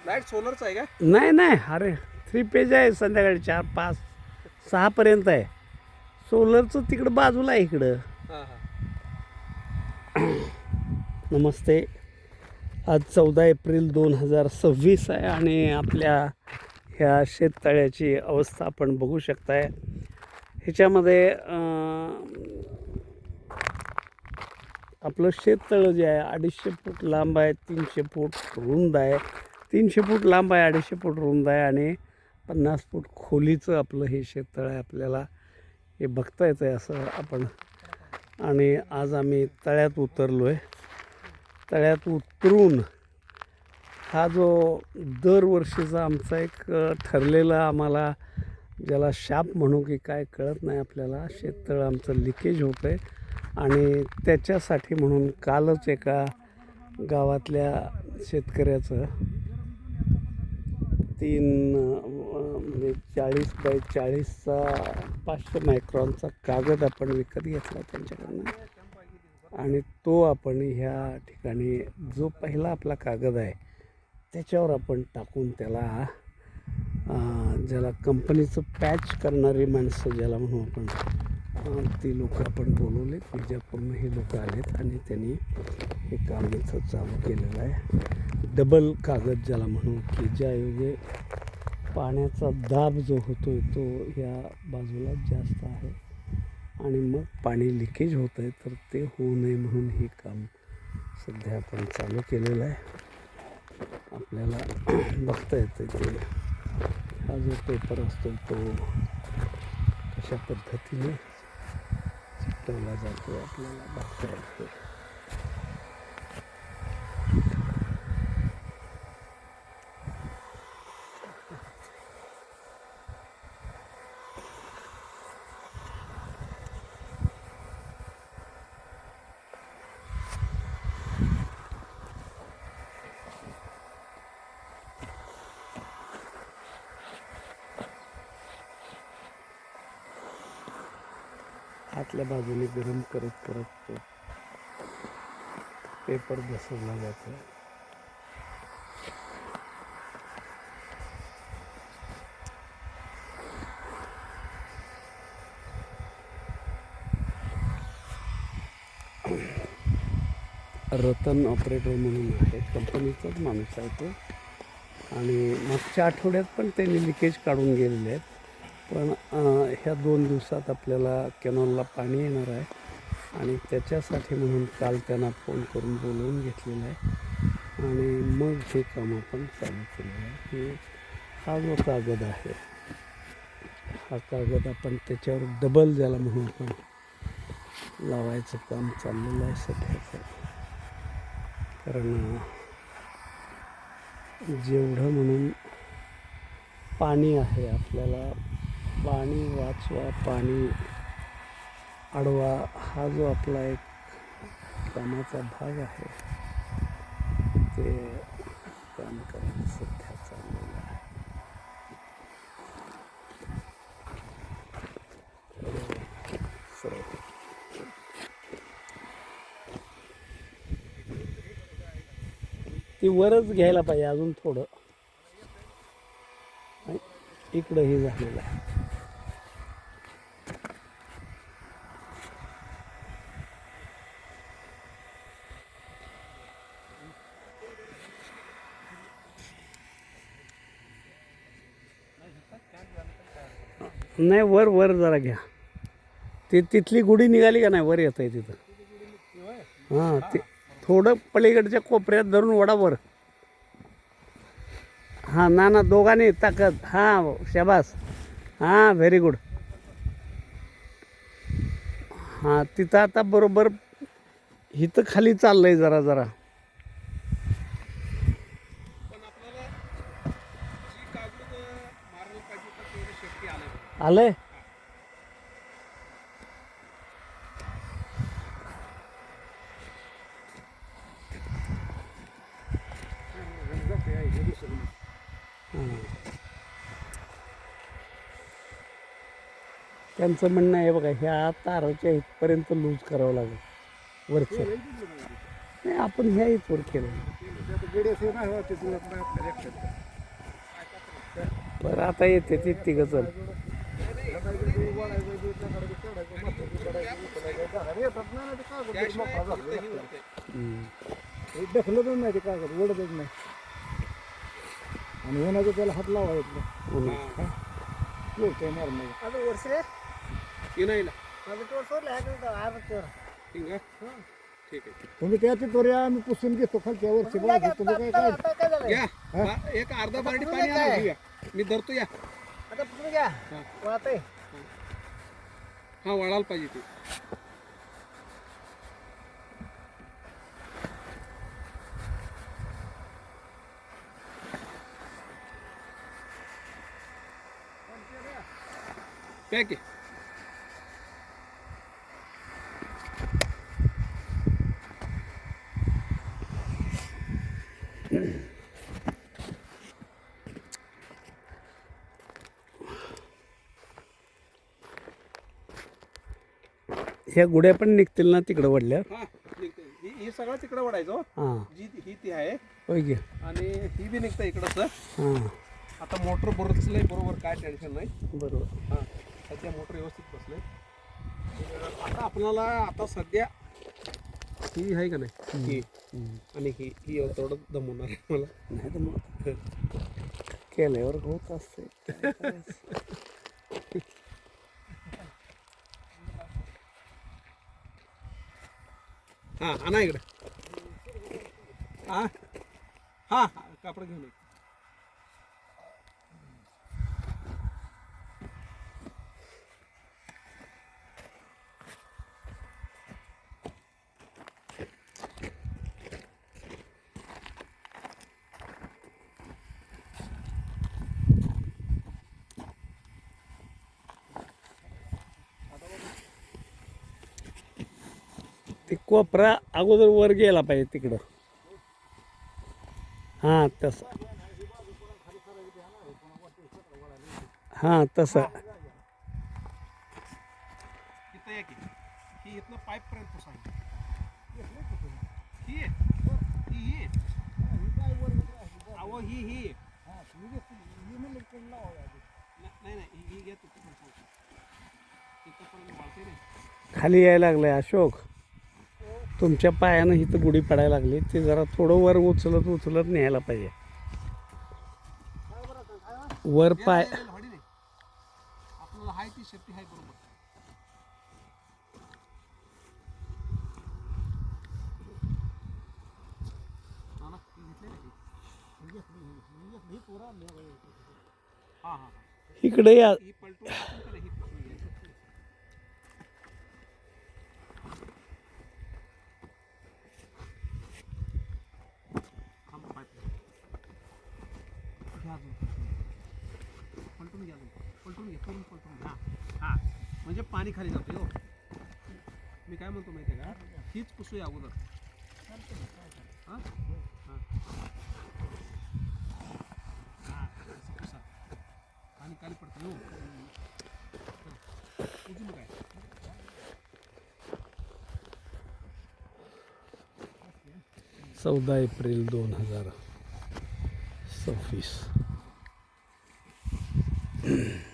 Light सोलरचं आहे का? नाही नाही, अरे 3 पेज आहे, संध्याकाळी 4, 5, 6पर्यंत आहे. सोलरचं तिकडं बाजूला आहे इकडं. हां हां. नमस्ते. आज 14 एप्रिल 2026 आहे आणि आपल्या ह्या शेततळ्याची अवस्था आपण बघू शकताय. ह्याच्यामध्ये आपलं शेततळं जे आहे 250 फूट लांब आहे, 300 फूट रुंद आहे. 300 फूट लांब आहे, 250 फूट रुंद आहे आणि 50 फूट खोलीचं आपलं हे शेततळं आहे. आपल्याला हे बघता येतं आहे असं आपण. आणि आज आम्ही तळ्यात उतरलो आहे. तळ्यात उतरून हा जो दरवर्षीचा आमचा एक ठरलेला, आम्हाला ज्याला शाप म्हणू की काय कळत नाही आपल्याला, शेततळं आमचं लिकेज होतं आहे. आणि त्याच्यासाठी म्हणून कालच एका गावातल्या शेतकऱ्याचं म्हणजे 40 बाय 40चा 500 मायक्रॉनचा कागद आपण विकत घेतला त्यांच्याकडनं. आणि तो आपण ह्या ठिकाणी जो पहिला आपला कागद आहे त्याच्यावर आपण टाकून त्याला ज्याला कंपनीचं पॅच करणारी माणसं ज्याला म्हणू आपण, ती लोकं आपण बोलवले. विजापूरनं हे लोकं आलेत आणि त्यांनी हे काम इथं चालू केलेलं आहे. डबल कागद ज्याला म्हणू की ज्यायोगे पाण्याचा दाब जो होतो आहे तो ह्या बाजूला जास्त आहे आणि मग पाणी लिकेज होतं आहे, तर ते होऊ नये म्हणून हे काम सध्या आपण चालू केलेलं आहे. आपल्याला बघता येतं की हा जो पेपर असतो तो कशा पद्धतीने चिकटवला जातो आपल्याला बघता येतं. आतल्या बाजूने गरम करत करत तो पेपर बसवला जातो. रतन ऑपरेटर म्हणून आहे, कंपनीचाच माणूस आहे तो. आणि मागच्या आठवड्यात पण त्यांनी लिकेज काढून गेलेले आहेत. पण ह्या 2 दिवसात आपल्याला कॅनॉलला पाणी येणार आहे आणि त्याच्यासाठी म्हणून काल त्यांना फोन करून बोलवून घेतलेलं आहे आणि मग हे काम आपण चालू केलेलं आहे. हा जो कागद आहे, हा कागद आपण त्याच्यावर डबल ज्याला म्हणून आपण लावायचं काम चाललेलं आहे सध्याचं. कारण जेवढं म्हणून पाणी आहे, आपल्याला पाणी वाचवा, पाणी अडवा, हा जो आपला एक कामाचा भाग आहे ते काम करायचं सध्या चाललेलं आहे. ती वरच घ्यायला पाहिजे अजून थोडं. इकडं हे झालेलं आहे. नाही, वर वर जरा घ्या. ते तिथली गुढी निघाली का नाही, वर येत आहे तिथं. हां, ते थोडं पलीकडच्या कोपऱ्यात धरून वडावर. हां ना दोघांनी ताकद. हां शाबास. हां व्हेरी गुड. हां तिथं आता बरोबर इथं खाली चाललंय जरा जरा. आलंय. त्यांचं म्हणणं आहे बघा, ह्या ताराच्या इथपर्यंत लूज करावं लागेल वरचं. नाही आपण ह्या इथवर केलं बरं आता येते ते तिघ जण ढकलतच नाही ते कागद ओढतच नाही आणि होण्याचं त्याला हात लावायचं नॉर्मल ಅದು ವರ್ಷೆ ಏನಾಗಿಲ್ಲ ಅದು ತೋರಿಸೋಲ್ಲ ಯಾಕಂದ್ರೆ ಆಗುತ್ತೆ ಹಿಂಗ ठीक आहे तुम्ही त्याची त्वऱ्या आम्ही पुसून घेतो खालच्या वरची बाजू तुम्ही काय काय काय झालं या एक अर्धा बारडी पाणी आणून घेऊया मी धरतो या आता पुढे घ्या वाळतंय हा वाळायला पाहिजे ते काय की ह्या गुड्या पण निघतील ना तिकडं वडल्या हा निघते ही सगळं तिकडे वडायचो हां जी ही ती आहे होय की आणि ही बी निघतं इकडंच हां आता मोटर बसलंय बरोबर काय टेन्शन नाही बरोबर हां सध्या मोटर व्यवस्थित बसलंय आता आपल्याला आता सध्या ही आहे का नाही ही आणि ही तेवढं दमवणार आहे मला नाही तर मग केल्यावर होत असते हां आणा इकडे हां हां कापड घेऊन ये. ते कोपरा अगोदर वर गेला पाहिजे तिकडं हां तसं हां तसं इथं या की ही इथनं पाईपपर्यंत पुसायची ही अहो ही नाही ही घ्या तू पण सांगतो इथंपर्यंत वाळते नाही खाली यायला लागलंय अशोक तुमच्या पायानं इथं गुढी पडायला लागली ते जरा थोडं वर उचलत न्यायला पाहिजे वर पाय हडी नाही आपल्याला हाय ती शक्ती हाय बरोबर हां हां इकडे या ही पलटून टाकून त्याला ही पुसून घ्यायची थांबा पाईप घ्या अजून पलटून घ्या अजून पलटून घ्या पूर्ण पलटून घ्या हां म्हणजे पाणी खाली जाते हो मी काय म्हणतो माहिती आहे का हीच पुसूया अगोदर हां हां पुसा पाणी खाली पडतं हो अजून काय 14 एप्रिल 2026